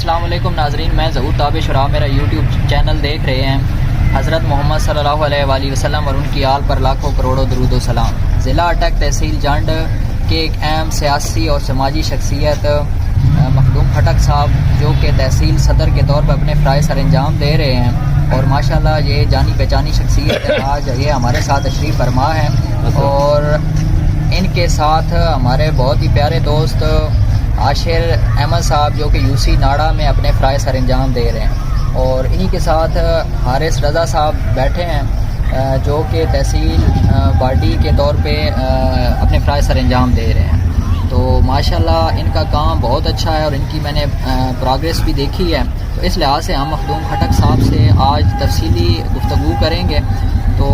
السلام علیکم ناظرین، میں ظہور تابش اور آپ میرا یوٹیوب چینل دیکھ رہے ہیں۔ حضرت محمد صلی اللہ علیہ وآلہ وسلم اور ان کی آل پر لاکھوں کروڑوں درود و سلام۔ ضلع اٹک تحصیل جانڈ کے ایک اہم سیاسی اور سماجی شخصیت مخدوم کھٹک صاحب، جو کہ تحصیل صدر کے طور پر اپنے فرائض سر انجام دے رہے ہیں، اور ماشاءاللہ یہ جانی پہچانی شخصیت ہے۔ آج یہ ہمارے ساتھ تشریف فرما ہے، اور ان کے ساتھ ہمارے بہت ہی پیارے دوست عاشر احمد صاحب، جو کہ یو سی ناڑا میں اپنے فرائض سر انجام دے رہے ہیں، اور انہی کے ساتھ حارث رضا صاحب بیٹھے ہیں، جو کہ تحصیل باڈی کے طور پہ اپنے فرائض سر انجام دے رہے ہیں۔ تو ماشاءاللہ ان کا کام بہت اچھا ہے، اور ان کی میں نے پروگریس بھی دیکھی ہے۔ تو اس لحاظ سے ہم مخدوم کھٹک صاحب سے آج تفصیلی گفتگو کریں گے۔ تو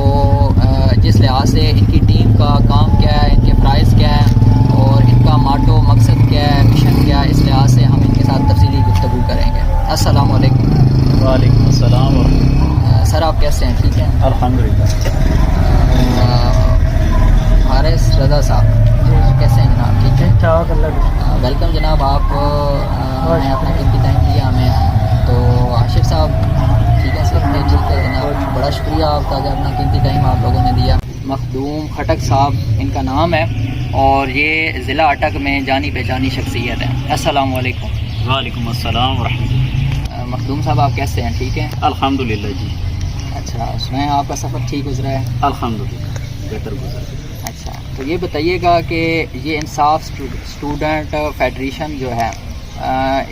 جس لحاظ سے ان کی ٹیم کا کام کیا ہے، ان کے فرائض کیا ہے، اور ان کا ماٹو مقصد کیا ہے، مشن کیا ہے، اس لحاظ سے ہم ان کے ساتھ تفصیلی گفتگو کریں گے۔ السلام علیکم۔ وعلیکم السلام ورحمۃ اللہ۔ سر آپ کیسے ہیں؟ ٹھیک ہیں الحمدللہ۔ حارث رضا صاحب کیسے ہیں جناب؟ ٹھیک ہے، ویلکم جناب، آپ نے اپنا قیمتی ٹائم دیا ہمیں۔ تو عاشق صاحب ٹھیک ہے؟ سر ٹھیک ہے جناب، بڑا شکریہ آپ کا کہ اپنا قیمتی ٹائم آپ لوگوں نے دیا۔ مخدوم کھٹک صاحب ان کا نام ہے، اور یہ ضلع اٹک میں جانی پہچانی شخصیت ہے۔ السلام علیکم۔ وعلیکم السلام ورحمۃ اللہ۔ مخدوم صاحب آپ کیسے ہیں؟ ٹھیک ہیں؟ الحمدللہ جی۔ اچھا، سنیں آپ کا سفر ٹھیک گزرا ہے؟ الحمدللہ بہتر گزر۔ اچھا، تو یہ بتائیے گا کہ یہ انصاف اسٹوڈنٹ فیڈریشن جو ہے،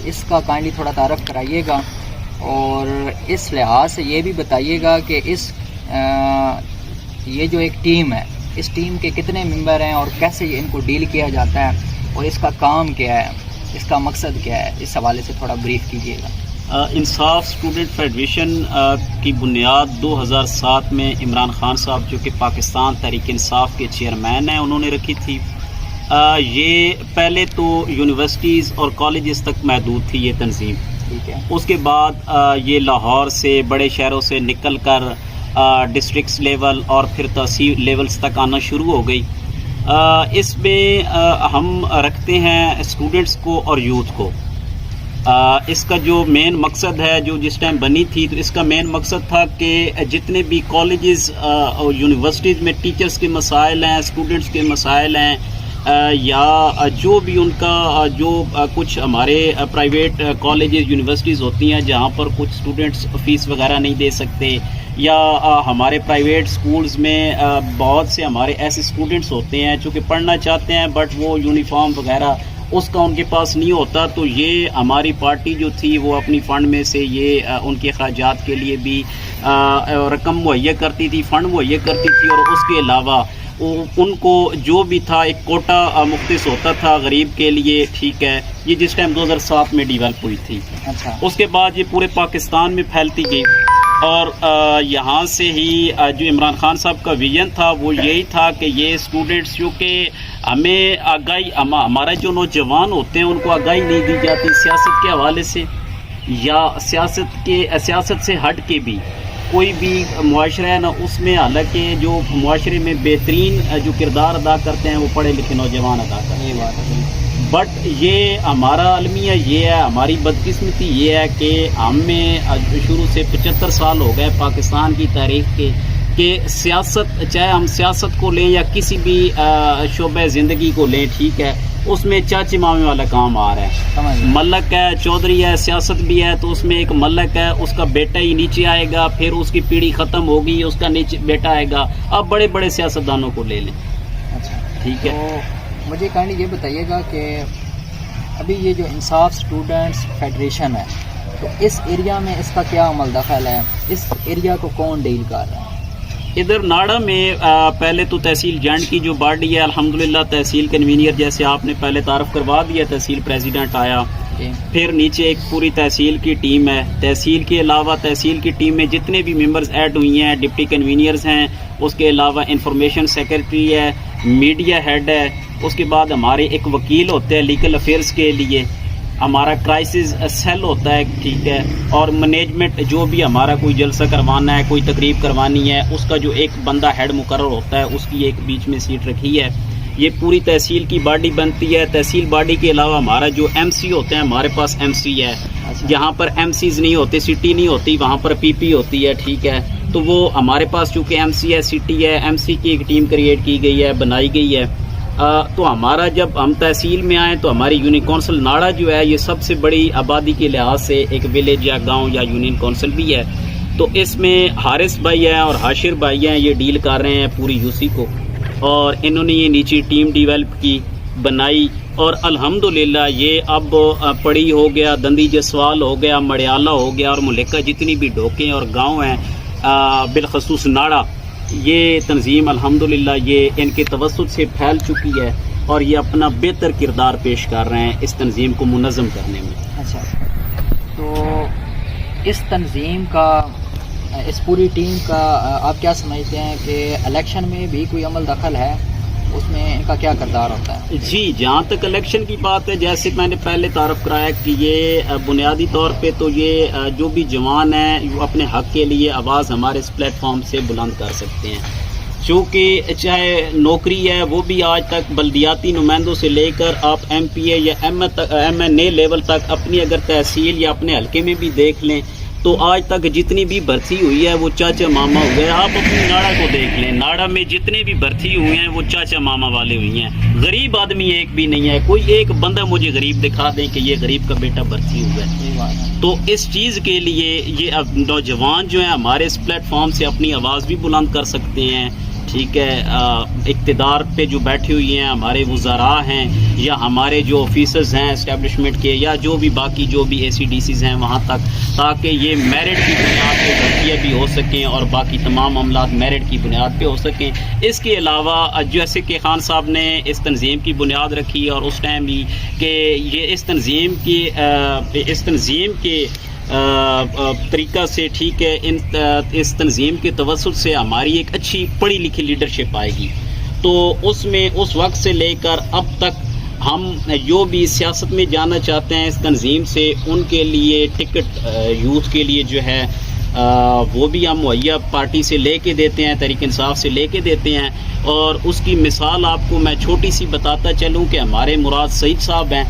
اس کا کائنڈلی تھوڑا تعارف کرائیے گا، اور اس لحاظ سے یہ بھی بتائیے گا کہ یہ جو ایک ٹیم ہے، اس ٹیم کے کتنے ممبر ہیں، اور کیسے ان کو ڈیل کیا جاتا ہے، اور اس کا کام کیا ہے، اس کا مقصد کیا ہے، اس حوالے سے تھوڑا بریف کیجیے گا۔ انصاف اسٹوڈنٹ فیڈریشن کی بنیاد 2007 میں عمران خان صاحب، جو کہ پاکستان تحریک انصاف کے چیئرمین ہیں، انہوں نے رکھی تھی۔ یہ پہلے تو یونیورسٹیز اور کالجز تک محدود تھی یہ تنظیم، ٹھیک ہے۔ اس کے بعد یہ لاہور سے، بڑے شہروں سے نکل کر ڈسٹرکٹس لیول اور پھر تحصیل لیولز تک آنا شروع ہو گئی۔ اس میں ہم رکھتے ہیں اسٹوڈنٹس کو اور یوتھ کو۔ اس کا جو مین مقصد ہے، جو جس ٹائم بنی تھی، تو اس کا مین مقصد تھا کہ جتنے بھی کالجز اور یونیورسٹیز میں ٹیچرز کے مسائل ہیں، اسٹوڈنٹس کے مسائل ہیں، یا جو بھی ان کا جو کچھ ہمارے پرائیویٹ کالجز یونیورسٹیز ہوتی ہیں جہاں پر کچھ اسٹوڈنٹس فیس وغیرہ نہیں دے سکتے، یا ہمارے پرائیویٹ سکولز میں بہت سے ہمارے ایسے اسٹوڈنٹس ہوتے ہیں جو کہ پڑھنا چاہتے ہیں بٹ وہ یونیفارم وغیرہ اس کا ان کے پاس نہیں ہوتا، تو یہ ہماری پارٹی جو تھی وہ اپنی فنڈ میں سے یہ ان کے اخراجات کے لیے بھی رقم مہیا کرتی تھی، فنڈ مہیا کرتی تھی، اور اس کے علاوہ ان کو جو بھی تھا ایک کوٹا مختص ہوتا تھا غریب کے لیے، ٹھیک ہے۔ یہ جس ٹائم 2007 میں ڈیولپ ہوئی تھی، اچھا، اس کے بعد یہ پورے پاکستان میں پھیلتی گئی، اور یہاں سے ہی جو عمران خان صاحب کا ویژن تھا وہ یہی تھا کہ یہ اسٹوڈنٹس، جو کہ ہمیں آگاہی، ہمارے جو نوجوان ہوتے ہیں ان کو آگاہی نہیں دی جاتی سیاست کے حوالے سے، یا سیاست سے ہٹ کے بھی کوئی بھی معاشرہ ہے نا، اس میں حالانکہ جو معاشرے میں بہترین جو کردار ادا کرتے ہیں وہ پڑھے لکھے نوجوان ادا کرتے ہیں، یہ بات ہے۔ بٹ یہ ہمارا المیہ یہ ہے، ہماری بدقسمتی یہ ہے کہ ہمیں شروع سے 75 سال ہو گئے پاکستان کی تاریخ کے، کہ سیاست، چاہے ہم سیاست کو لیں یا کسی بھی شعبہ زندگی کو لیں، ٹھیک ہے، اس میں چاچے مامے والا کام آ رہا ہے۔ ملک ہے، چودھری ہے، سیاست بھی ہے، تو اس میں ایک ملک ہے، اس کا بیٹا ہی نیچے آئے گا، پھر اس کی پیڑھی ختم ہوگی، اس کا نیچے بیٹا آئے گا۔ اب بڑے بڑے سیاستدانوں کو لے لیں، اچھا ٹھیک ہے۔ تو مجھے کائنڈلی یہ بتائیے گا کہ ابھی یہ جو انصاف اسٹوڈنٹس فیڈریشن ہے، تو اس ایریا میں اس کا کیا عمل دخل ہے؟ اس ایریا کو کون ڈیل کر رہا ہے؟ ادھر ناڑا میں پہلے تو تحصیل جانڈ کی جو باڈی ہے، الحمدللہ تحصیل کنوینئر جیسے آپ نے پہلے تعارف کروا دیا، تحصیل پریزیڈنٹ آیا، پھر نیچے ایک پوری تحصیل کی ٹیم ہے۔ تحصیل کے علاوہ تحصیل کی ٹیم میں جتنے بھی ممبرز ایڈ ہوئی ہیں، ڈپٹی کنوینئرز ہیں، اس کے علاوہ انفارمیشن سیکرٹری ہے، میڈیا ہیڈ ہے، اس کے بعد ہمارے ایک وکیل ہوتے ہیں لیگل افیئرز کے لیے، ہمارا کرائسس سیل ہوتا ہے، ٹھیک ہے، اور مینجمنٹ جو بھی ہمارا کوئی جلسہ کروانا ہے، کوئی تقریب کروانی ہے، اس کا جو ایک بندہ ہیڈ مقرر ہوتا ہے، اس کی ایک بیچ میں سیٹ رکھی ہے۔ یہ پوری تحصیل کی باڈی بنتی ہے. تحصیل باڈی کے علاوہ ہمارا جو ایم سی ہوتے ہیں, ہمارے پاس ایم سی ہے. جہاں پر ایم سیز نہیں ہوتے, سٹی نہیں ہوتی, وہاں پر پی پی ہوتی ہے, ٹھیک ہے. تو وہ ہمارے پاس چونکہ ایم سی ہے, سٹی ہے, ایم سی کی ایک ٹیم کریٹ کی گئی ہے, بنائی گئی ہے. تو ہمارا جب ہم تحصیل میں آئیں تو ہماری یونین کونسل ناڑا جو ہے یہ سب سے بڑی آبادی کے لحاظ سے ایک ولیج یا گاؤں یا یونین کونسل بھی ہے. تو اس میں حارث بھائی ہیں اور حاشر بھائی ہیں, یہ ڈیل کر رہے ہیں پوری یو سی کو, اور انہوں نے یہ نیچے ٹیم ڈیولپ کی, بنائی, اور الحمدللہ یہ اب پڑی ہو گیا, دندی جسوال ہو گیا, مڑیالہ ہو گیا, اور ملکہ جتنی بھی ڈھوکیں اور گاؤں ہیں بالخصوص ناڑا, یہ تنظیم الحمدللہ یہ ان کے توسط سے پھیل چکی ہے, اور یہ اپنا بہتر کردار پیش کر رہے ہیں اس تنظیم کو منظم کرنے میں. اچھا, تو اس تنظیم کا, اس پوری ٹیم کا آپ کیا سمجھتے ہیں کہ الیکشن میں بھی کوئی عمل دخل ہے, اس میں ان کا کیا کردار ہوتا ہے؟ جی, جہاں تک الیکشن کی بات ہے, جیسے میں نے پہلے تعارف کرایا کہ یہ بنیادی طور پہ تو یہ جو بھی جوان ہیں وہ اپنے حق کے لیے آواز ہمارے اس پلیٹ فارم سے بلند کر سکتے ہیں. چونکہ چاہے نوکری ہے وہ بھی آج تک بلدیاتی نمائندوں سے لے کر آپ ایم پی اے یا ایم این اے لیول تک اپنی اگر تحصیل یا اپنے حلقے میں بھی دیکھ لیں تو آج تک جتنی بھی بھرتی ہوئی ہے وہ چاچا ماما ہوئے. آپ اپنی ناڑا کو دیکھ لیں, ناڑا میں جتنے بھی بھرتی ہوئے ہیں وہ چاچا ماما والے ہوئی ہیں. غریب آدمی ایک بھی نہیں ہے, کوئی ایک بندہ مجھے غریب دکھا دیں کہ یہ غریب کا بیٹا بھرتی ہوا ہے. تو اس چیز کے لیے یہ اب نوجوان جو ہیں ہمارے اس پلیٹ فارم سے اپنی آواز بھی بلند کر سکتے ہیں, ٹھیک ہے. اقتدار پہ جو بیٹھے ہوئی ہیں ہمارے وزراء ہیں یا ہمارے جو آفیسرز ہیں اسٹیبلشمنٹ کے, یا جو بھی باقی جو بھی اے سی ڈی سیز ہیں وہاں تک, تاکہ یہ میرٹ کی بنیاد پہ بھرتیاں بھی ہو سکیں اور باقی تمام معاملات میرٹ کی بنیاد پہ ہو سکیں. اس کے علاوہ جیسے کہ خان صاحب نے اس تنظیم کی بنیاد رکھی اور اس ٹائم بھی کہ یہ اس تنظیم کے طریقہ سے, ٹھیک ہے, اس تنظیم کے توسط سے ہماری ایک اچھی پڑھی لکھی لیڈرشپ آئے گی. تو اس میں اس وقت سے لے کر اب تک ہم جو بھی سیاست میں جانا چاہتے ہیں اس تنظیم سے, ان کے لیے ٹکٹ یوتھ کے لیے جو ہے وہ بھی ہم مہیا پارٹی سے لے کے دیتے ہیں, تحریک انصاف سے لے کے دیتے ہیں. اور اس کی مثال آپ کو میں چھوٹی سی بتاتا چلوں کہ ہمارے مراد سعید صاحب ہیں,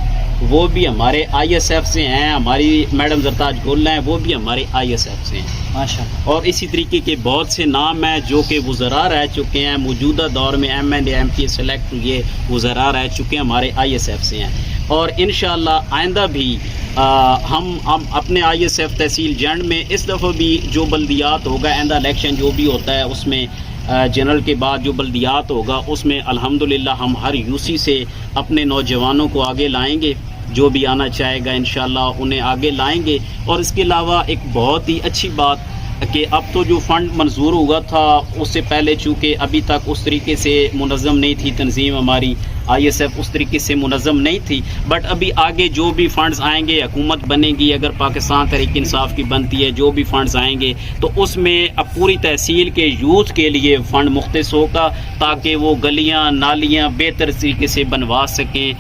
وہ بھی ہمارے آئی ایس ایف سے ہیں. ہماری میڈم زرتاج گولہ ہیں, وہ بھی ہمارے آئی ایس ایف سے ہیں, ماشاءاللہ. اور اسی طریقے کے بہت سے نام ہیں جو کہ وزراء رہ چکے ہیں موجودہ دور میں, M N A M P select یہ وزراء رہ چکے ہیں, ہمارے آئی ایس ایف سے ہیں. اور انشاءاللہ آئندہ بھی ہم اپنے آئی ایس ایف تحصیل جنڈ میں اس دفعہ بھی جو بلدیات ہوگا, آئندہ الیکشن جو بھی ہوتا ہے اس میں جنرل کے بعد جو بلدیات ہوگا اس میں الحمدللہ ہم ہر یو سی سے اپنے نوجوانوں کو آگے لائیں گے. جو بھی آنا چاہے گا انشاءاللہ انہیں آگے لائیں گے. اور اس کے علاوہ ایک بہت ہی اچھی بات کہ اب تو جو فنڈ منظور ہوا تھا اس سے پہلے چونکہ ابھی تک اس طریقے سے منظم نہیں تھی تنظیم, ہماری آئی ایس ایف اس طریقے سے منظم نہیں تھی, بٹ ابھی آگے جو بھی فنڈز آئیں گے, حکومت بنے گی, اگر پاکستان تحریک انصاف کی بنتی ہے, جو بھی فنڈز آئیں گے تو اس میں اب پوری تحصیل کے یوتھ کے لیے فنڈ مختص ہوگا تاکہ وہ گلیاں نالیاں بہتر طریقے سے بنوا سکیں.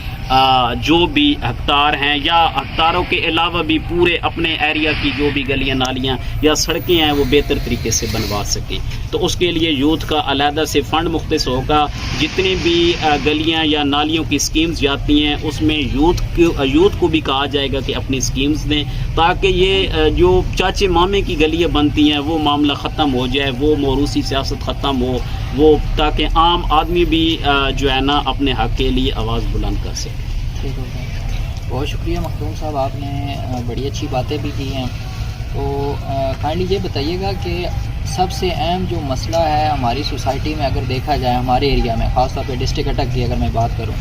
جو بھی حقدار ہیں یا حقداروں کے علاوہ بھی پورے اپنے ایریا کی جو بھی گلیاں نالیاں یا سڑکیں ہیں وہ بہتر طریقے سے بنوا سکیں. تو اس کے لیے یوتھ کا علیحدہ سے فنڈ مختص ہوگا. جتنی بھی گلیاں یا نالیوں کی اسکیمز جاتی ہیں اس میں یوتھ کو بھی کہا جائے گا کہ اپنی اسکیمز دیں تاکہ یہ جو چاچے مامے کی گلیاں بنتی ہیں وہ معاملہ ختم ہو جائے, وہ موروثی سیاست ختم ہو, وہ تاکہ عام آدمی بھی جو ہے نا اپنے حق کے لیے آواز بلند کر سکے. ٹھیک ہو گیا, بہت شکریہ مخدوم صاحب, آپ نے بڑی اچھی باتیں بھی کی ہیں. تو کائنڈلی یہ بتائیے گا کہ سب سے اہم جو مسئلہ ہے ہماری سوسائٹی میں اگر دیکھا جائے, ہمارے ایریا میں خاص طور پہ ڈسٹرکٹ اٹک کی اگر میں بات کروں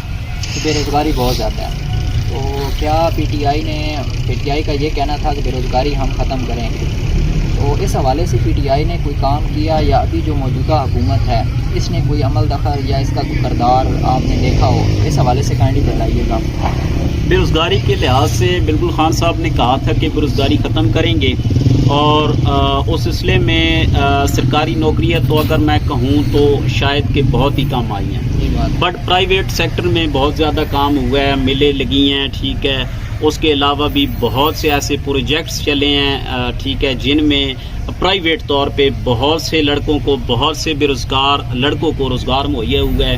تو بے روزگاری بہت زیادہ ہے. تو کیا پی ٹی آئی کا یہ کہنا تھا کہ بے روزگاری ہم ختم کریں, تو اس حوالے سے پی ٹی آئی نے کوئی کام کیا یا ابھی جو موجودہ حکومت ہے اس نے کوئی عمل دخل یا اس کا کوئی کردار آپ نے دیکھا ہو, اس حوالے سے کائنڈلی بتائیے گا. بے روزگاری کے لحاظ سے بالکل خان صاحب نے کہا تھا کہ بے روزگاری ختم کریں گے, اور اس سلسلے میں سرکاری نوکریاں تو اگر میں کہوں تو شاید کہ بہت ہی کم آئی ہیں, بٹ پرائیویٹ سیکٹر میں بہت زیادہ کام ہوا ہے, ملیں لگی ہیں, ٹھیک ہے. اس کے علاوہ بھی بہت سے ایسے پروجیکٹس چلے ہیں, ٹھیک ہے, جن میں پرائیویٹ طور پہ بہت سے لڑکوں کو, بہت سے بے روزگار لڑکوں کو روزگار مہیا ہوا ہے.